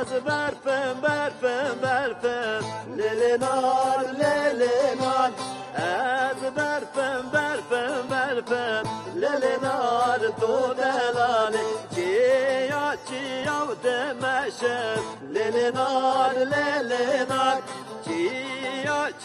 از برفم برفم برفم لیلینار لیلینار از برفم برفم برفم لیلینار تو دلالی چیا و دمشم لیلینار لیلینار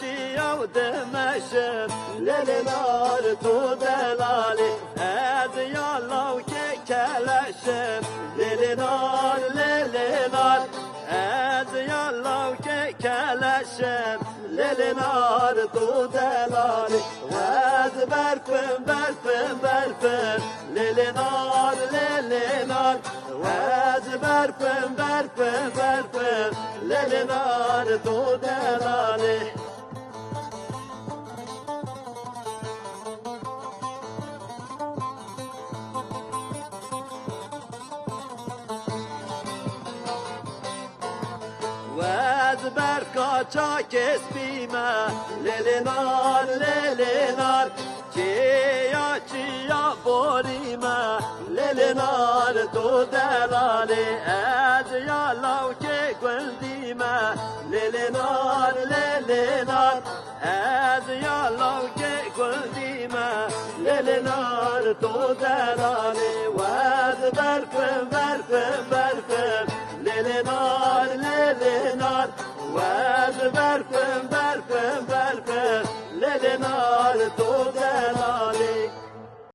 چیا و دمشم لیلینار تو دلالی از یالا و که کلشم لیلینار لیلینار از یالا و که کلشم لیلینار تو دلالی از برفم برفم برفم لیلینار لیلینار از برفم برفم برفم لیلینار تو دلالی از برکا چاکس بیمه لیلینار لیلینار چیا بوریمه لیلینار تو دلالی از یالاو که گلدیمه لیلینار لیلینار از یالاو که گلدیمه لیلینار تو دلالی و از برفم برفم برفم